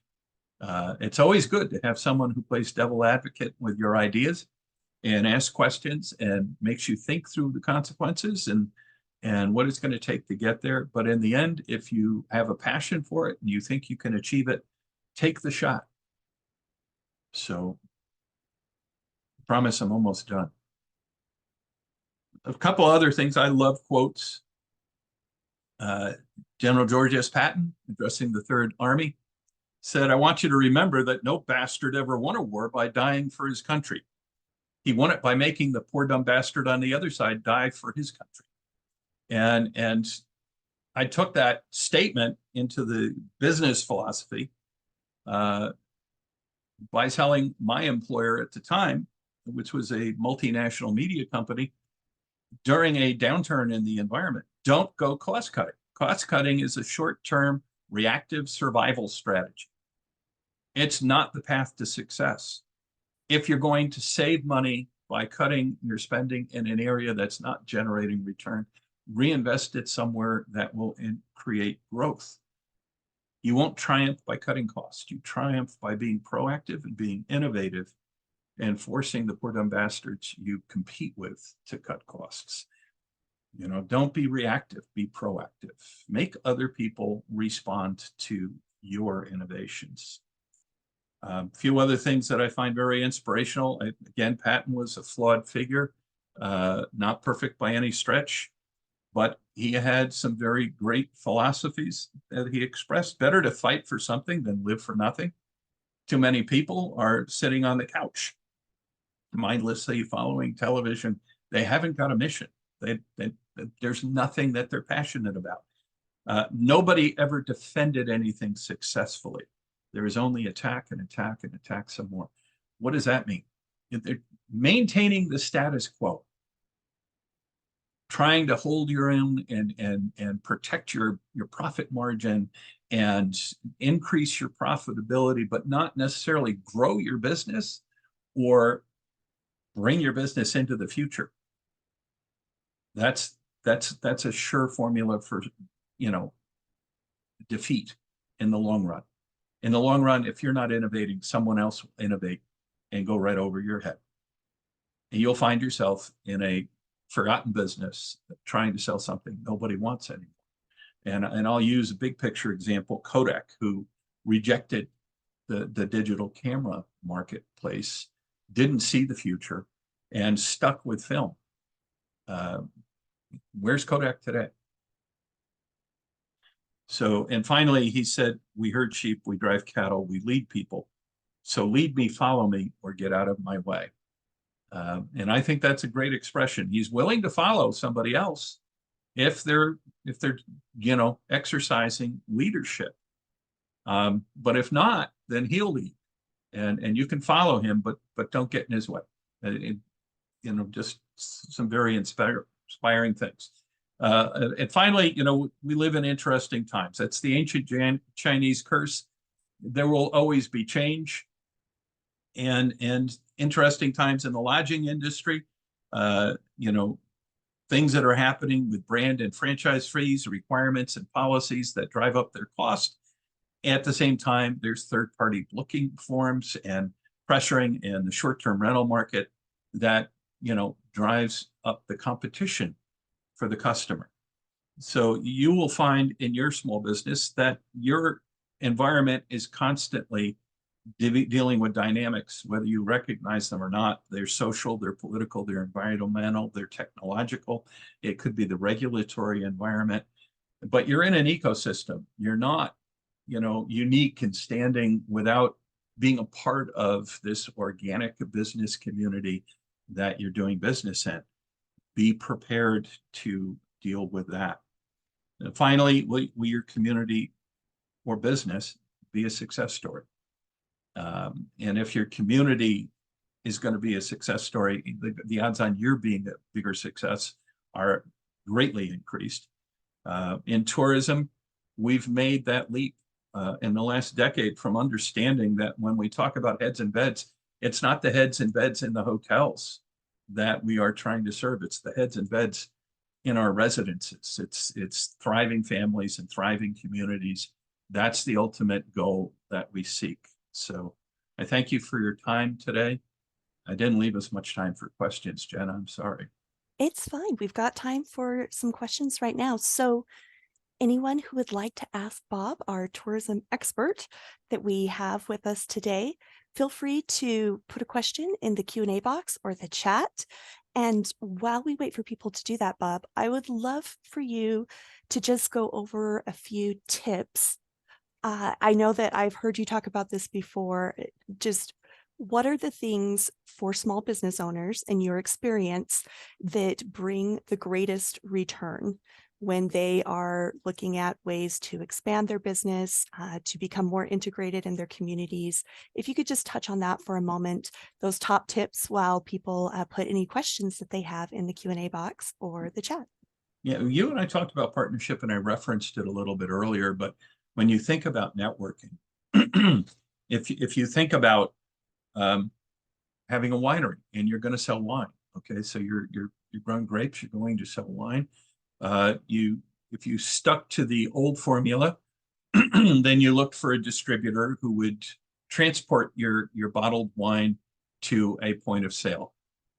[SPEAKER 2] It's always good to have someone who plays devil advocate with your ideas and asks questions and makes you think through the consequences and what it's going to take to get there. But in the end, if you have a passion for it and you think you can achieve it, take the shot. So, I promise I'm almost done. A couple other things. I love quotes. General George S. Patton, addressing the Third Army, said, I want you to remember that no bastard ever won a war by dying for his country. He won it by making the poor dumb bastard on the other side die for his country. And I took that statement into the business philosophy by telling my employer at the time, which was a multinational media company, during a downturn in the environment, don't go cost cutting. Cost cutting is a short-term reactive survival strategy. It's not the path to success. If you're going to save money by cutting your spending in an area that's not generating return, reinvest it somewhere that will create growth. You won't triumph by cutting costs. You triumph by being proactive and being innovative and forcing the poor dumb bastards you compete with to cut costs. You know, don't be reactive, be proactive. Make other people respond to your innovations. A few other things that I find very inspirational. Again, Patton was a flawed figure, not perfect by any stretch, but he had some very great philosophies that he expressed. Better to fight for something than live for nothing. Too many people are sitting on the couch, mindlessly following television. They haven't got a mission. There's nothing that they're passionate about. Nobody ever defended anything successfully. There is only attack and attack and attack some more. What does that mean? They're maintaining the status quo, trying to hold your own and protect your profit margin and increase your profitability, but not necessarily grow your business or bring your business into the future. That's a sure formula for, defeat in the long run. In the long run, if you're not innovating, someone else will innovate and go right over your head. And you'll find yourself in a forgotten business trying to sell something nobody wants anymore. And I'll use a big picture example, Kodak, who rejected the digital camera marketplace, didn't see the future, and stuck with film. Where's Kodak today? So, and finally, he said, we herd sheep, we drive cattle, we lead people. So lead me, follow me, or get out of my way. And I think that's a great expression. He's willing to follow somebody else if they're exercising leadership. But if not, then he'll lead, and you can follow him, but don't get in his way. Just some very inspiring things. And finally, we live in interesting times. That's the ancient Chinese curse. There will always be change and interesting times in the lodging industry. Things that are happening with brand and franchise fees, requirements and policies that drive up their cost. At the same time, there's third-party booking forms and pressuring in the short-term rental market that, drives up the competition for the customer. So you will find in your small business that your environment is constantly dealing with dynamics, whether you recognize them or not. They're social, they're political, they're environmental, they're technological. It could be the regulatory environment, but you're in an ecosystem. You're not, unique and standing without being a part of this organic business community that you're doing business in. Be prepared to deal with that. And finally, will your community or business be a success story? And if your community is going to be a success story, the odds on your being a bigger success are greatly increased. In tourism, we've made that leap in the last decade from understanding that when we talk about heads and beds, it's not the heads and beds in the hotels that we are trying to serve. It's the heads and beds in our residences. It's thriving families and thriving communities. That's the ultimate goal that we seek. So I thank you for your time today. I didn't leave us much time for questions, Jenna. I'm sorry.
[SPEAKER 1] It's fine. We've got time for some questions right now. So anyone who would like to ask Bob, our tourism expert that we have with us today, feel free to put a question in the Q&A box or the chat. And while we wait for people to do that, Bob, I would love for you to just go over a few tips. I know that I've heard you talk about this before. Just what are the things for small business owners in your experience that bring the greatest return when they are looking at ways to expand their business, to become more integrated in their communities? If you could just touch on that for a moment, those top tips, while people put any questions that they have in the Q&A box or the chat.
[SPEAKER 2] Yeah, you and I talked about partnership, and I referenced it a little bit earlier, but when you think about networking, if you think about having a winery and you're going to sell wine, okay, so you're growing grapes, you're going to sell wine. If you stuck to the old formula, then you looked for a distributor who would transport your bottled wine to a point of sale.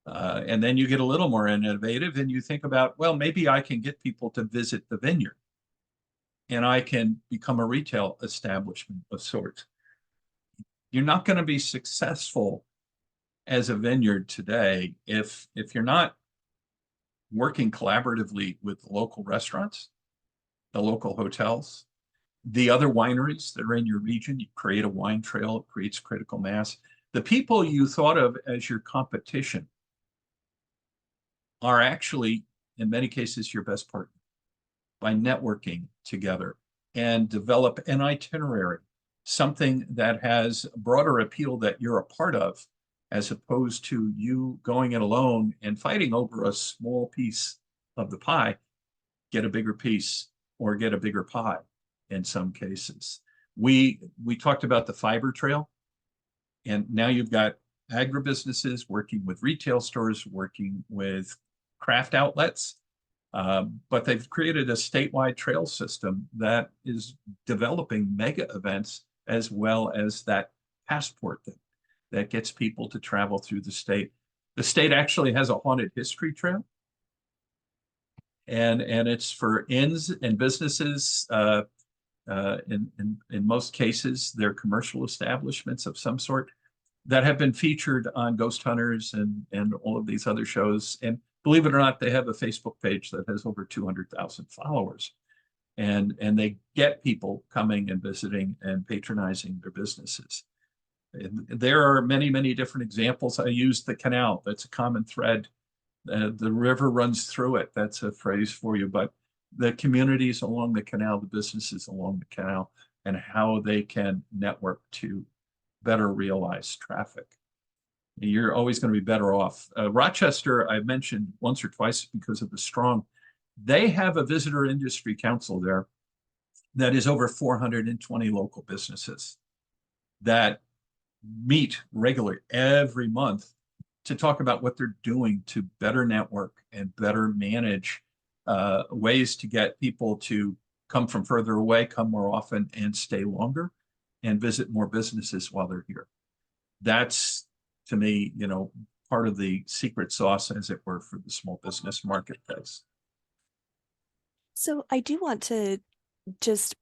[SPEAKER 2] And then you get a little more innovative and you think about, well, maybe I can get people to visit the vineyard and I can become a retail establishment of sorts. You're not going to be successful as a vineyard today if you're not working collaboratively with the local restaurants, the local hotels, the other wineries that are in your region. You create a wine trail, it creates critical mass. The people you thought of as your competition are actually, in many cases, your best partner. By networking together and develop an itinerary, something that has a broader appeal that you're a part of, as opposed to you going it alone and fighting over a small piece of the pie, get a bigger piece or get a bigger pie in some cases. We talked about the fiber trail, and now you've got agribusinesses working with retail stores, working with craft outlets, but they've created a statewide trail system that is developing mega events as well as that passport that gets people to travel through the state. The state actually has a haunted history trail, and it's for inns and businesses. In most cases, they're commercial establishments of some sort that have been featured on Ghost Hunters and all of these other shows. And believe it or not, they have a Facebook page that has over 200,000 followers. And they get people coming and visiting and patronizing their businesses. And there are many, many different examples. I used the canal. That's a common thread. The river runs through it. That's a phrase for you. But the communities along the canal, the businesses along the canal, and how they can network to better realize traffic. You're always going to be better off. Rochester, I mentioned once or twice because of the strong. They have a visitor industry council there that is over 420 local businesses that meet regularly every month to talk about what they're doing to better network and better manage ways to get people to come from further away, come more often, and stay longer, and visit more businesses while they're here. That's, to me, part of the secret sauce, as it were, for the small business marketplace.
[SPEAKER 1] So I do want to just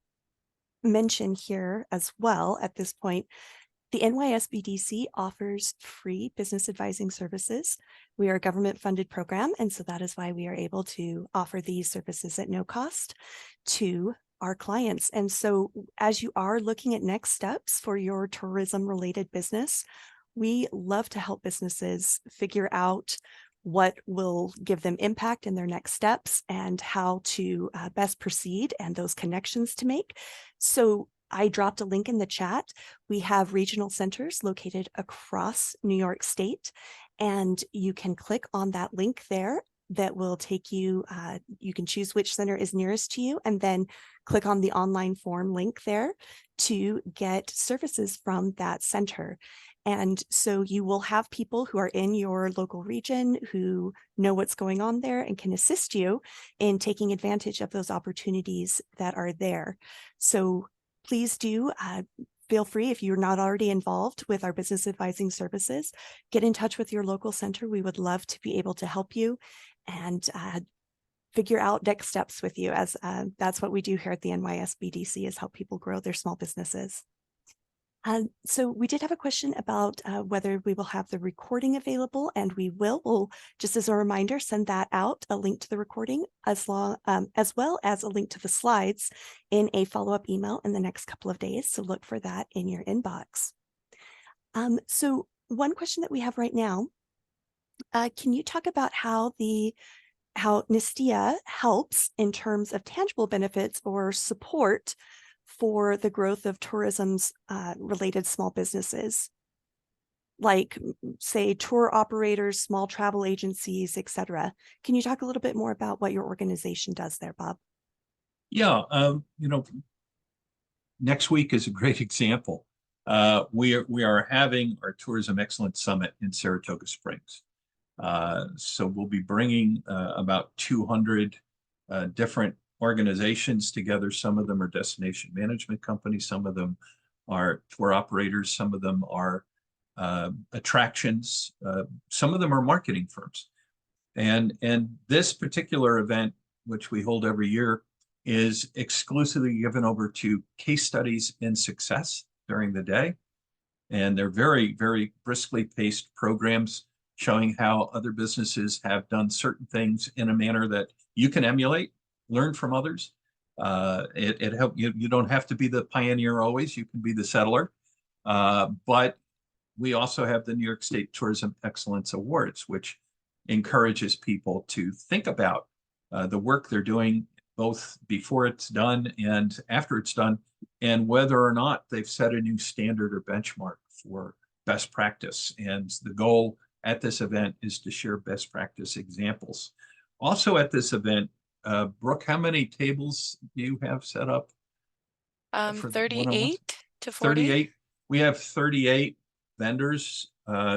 [SPEAKER 1] mention here as well at this point, the NYSBDC offers free business advising services. We are a government-funded program, and so that is why we are able to offer these services at no cost to our clients. And so as you are looking at next steps for your tourism-related business, we love to help businesses figure out what will give them impact in their next steps and how to best proceed and those connections to make. So I dropped a link in the chat. We have regional centers located across New York State, and you can click on that link there that will take you, you can choose which center is nearest to you, and then click on the online form link there to get services from that center. And so you will have people who are in your local region who know what's going on there and can assist you in taking advantage of those opportunities that are there. So please do feel free, if you're not already involved with our business advising services, get in touch with your local center. We would love to be able to help you and figure out next steps with you, as that's what we do here at the NYSBDC, is help people grow their small businesses. So we did have a question about whether we will have the recording available, and we will. We'll, just as a reminder, send that out, a link to the recording, as well as a link to the slides in a follow-up email in the next couple of days. So look for that in your inbox. So one question that we have right now, can you talk about how NYSTIA helps in terms of tangible benefits or support for the growth of tourism's related small businesses, like say tour operators, small travel agencies, etc. Can you talk a little bit more about what your organization does there, Bob?
[SPEAKER 2] Yeah, next week is a great example. We are having our Tourism Excellence Summit in Saratoga Springs. So we'll be bringing about 200 different organizations together. Some of them are destination management companies, some of them are tour operators, some of them are attractions, some of them are marketing firms. And this particular event, which we hold every year, is exclusively given over to case studies in success during the day. And they're very, very briskly paced programs showing how other businesses have done certain things in a manner that you can emulate, learn from others. It help you. You don't have to be the pioneer always. You can be the settler. But we also have the New York State Tourism Excellence Awards, which encourages people to think about the work they're doing, both before it's done and after it's done, and whether or not they've set a new standard or benchmark for best practice. And the goal at this event is to share best practice examples Also at this event, Brooke, how many tables do you have set up for the one-on-ones?
[SPEAKER 3] 38 to 40.
[SPEAKER 2] 38. We have 38 vendors,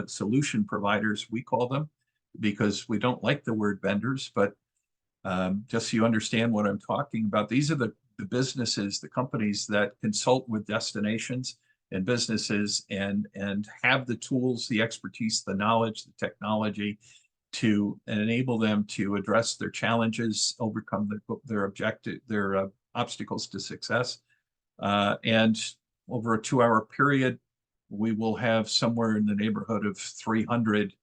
[SPEAKER 2] solution providers, we call them, because we don't like the word vendors, but just so you understand what I'm talking about, these are the businesses, the companies that consult with destinations and businesses and have the tools, the expertise, the knowledge, the technology to enable them to address their challenges, overcome their objective, their obstacles to success. And over a 2-hour period, we will have somewhere in the neighborhood of 300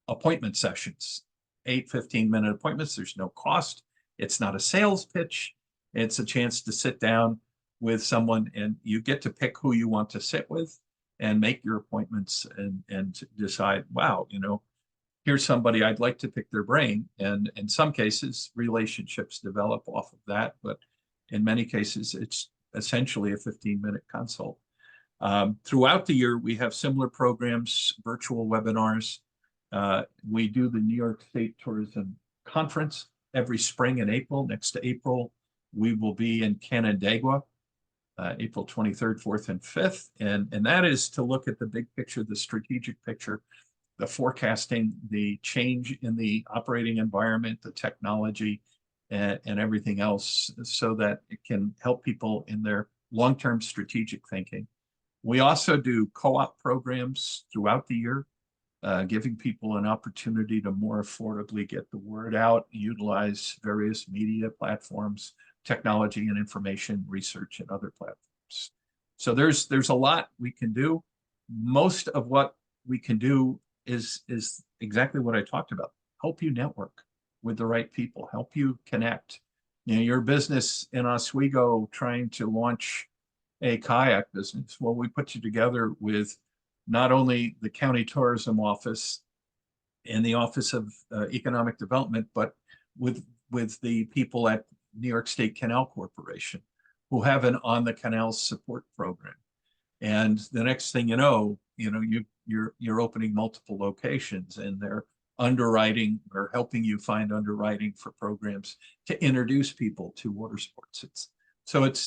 [SPEAKER 2] appointment sessions, 8 15-minute appointments. There's no cost. It's not a sales pitch. It's a chance to sit down with someone and you get to pick who you want to sit with and make your appointments and decide, wow, here's somebody I'd like to pick their brain. And in some cases, relationships develop off of that. But in many cases, it's essentially a 15-minute consult. Throughout the year, we have similar programs, virtual webinars. We do the New York State Tourism Conference every spring in April. Next April, we will be in Canandaigua, April 23rd, 4th, and 5th. And that is to look at the big picture, the strategic picture, the forecasting, the change in the operating environment, the technology, and everything else so that it can help people in their long-term strategic thinking. We also do co-op programs throughout the year, giving people an opportunity to more affordably get the word out, utilize various media platforms, technology and information research and other platforms. So there's a lot we can do. Most of what we can do is exactly what I talked about. Help you network with the right people, help you connect. Your business in Oswego trying to launch a kayak business. Well, we put you together with not only the county tourism office and the Office of Economic Development, but with the people at New York State Canal Corporation who have an on the canal support program. And the next thing you're opening multiple locations and they're underwriting or helping you find underwriting for programs to introduce people to water sports.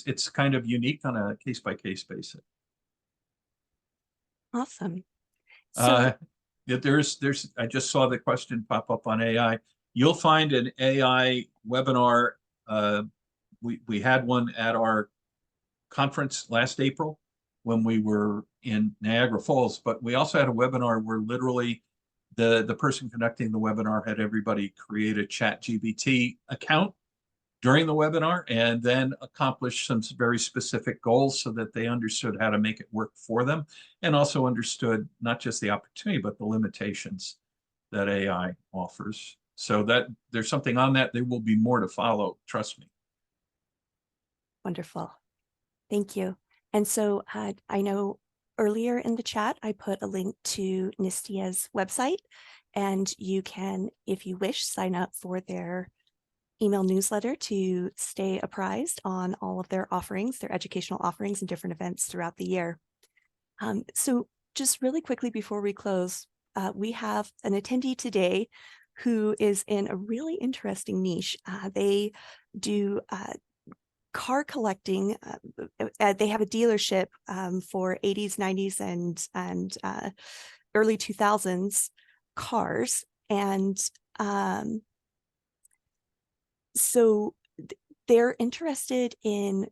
[SPEAKER 2] It's kind of unique on a case-by-case basis.
[SPEAKER 1] Awesome. So
[SPEAKER 2] I just saw the question pop up on AI. You'll find an AI webinar. We had one at our conference last April when we were in Niagara Falls, but we also had a webinar where literally the person conducting the webinar had everybody create a ChatGPT account during the webinar and then accomplish some very specific goals so that they understood how to make it work for them and also understood not just the opportunity, but the limitations that AI offers. So that there's something on that. There will be more to follow. Trust me.
[SPEAKER 1] wonderful. Thank you. And so I know earlier in the chat, I put a link to NYSTIA's website, and you can, if you wish, sign up for their email newsletter to stay apprised on all of their offerings, their educational offerings and different events throughout the year. So just really quickly before we close, we have an attendee today who is in a really interesting niche. They do car collecting. They have a dealership for 80s, 90s, and early 2000s cars. And so they're interested in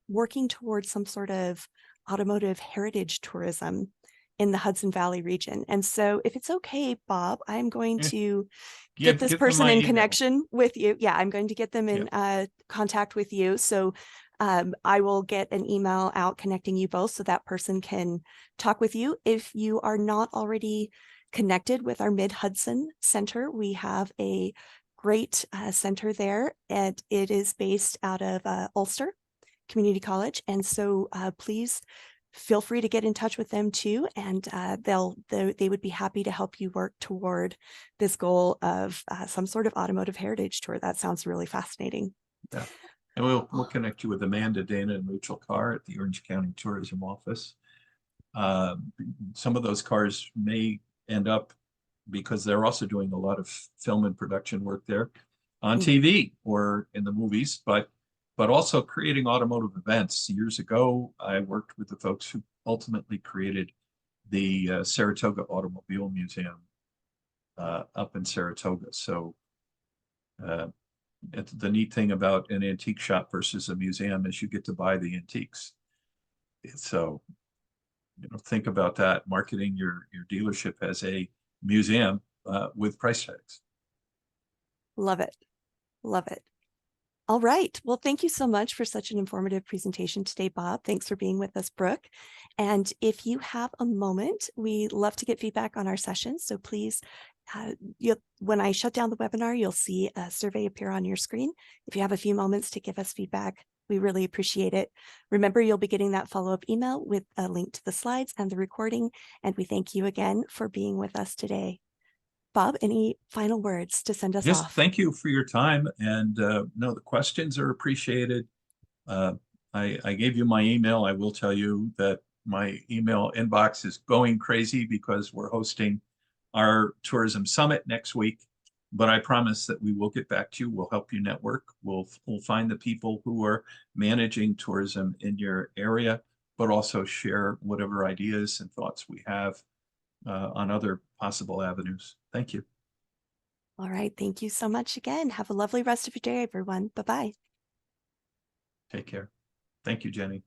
[SPEAKER 1] working towards some sort of automotive heritage tourism in the Hudson Valley region. And so if it's okay, Bob, I'm going to get this person in connection with you. Yeah, I'm going to get them in contact with you. So I will get an email out connecting you both so that person can talk with you. If you are not already connected with our Mid-Hudson Center, we have a great center there, and it is based out of Ulster Community College. And so please feel free to get in touch with them too, and they would be happy to help you work toward this goal of some sort of automotive heritage tour. That sounds really fascinating.
[SPEAKER 2] Yeah, and we'll connect you with Amanda, Dana, and Rachel Carr at the Orange County Tourism Office. Some of those cars may end up, because they're also doing a lot of film and production work there, on TV or in the movies, but also creating automotive events. Years ago, I worked with the folks who ultimately created the Saratoga Automobile Museum up in Saratoga. So the neat thing about an antique shop versus a museum is you get to buy the antiques. So, think about that, marketing your dealership as a museum with price tags.
[SPEAKER 1] Love it. Love it. All right. Well, thank you so much for such an informative presentation today, Bob. Thanks for being with us, Brooke. And if you have a moment, we love to get feedback on our sessions. So please, when I shut down the webinar, you'll see a survey appear on your screen. If you have a few moments to give us feedback, we really appreciate it. Remember, you'll be getting that follow-up email with a link to the slides and the recording. And we thank you again for being with us today. Bob, any final words to send us
[SPEAKER 2] Just
[SPEAKER 1] off?
[SPEAKER 2] thank you for your time, and no, the questions are appreciated. I gave you my email. I will tell you that my email inbox is going crazy because we're hosting our tourism summit next week. But I promise that we will get back to you. We'll help you network. We'll find the people who are managing tourism in your area, but also share whatever ideas and thoughts we have on other possible avenues. Thank you.
[SPEAKER 1] All right. Thank you so much again. Have a lovely rest of your day, everyone. Bye-bye.
[SPEAKER 2] Take care. Thank you, Jenny.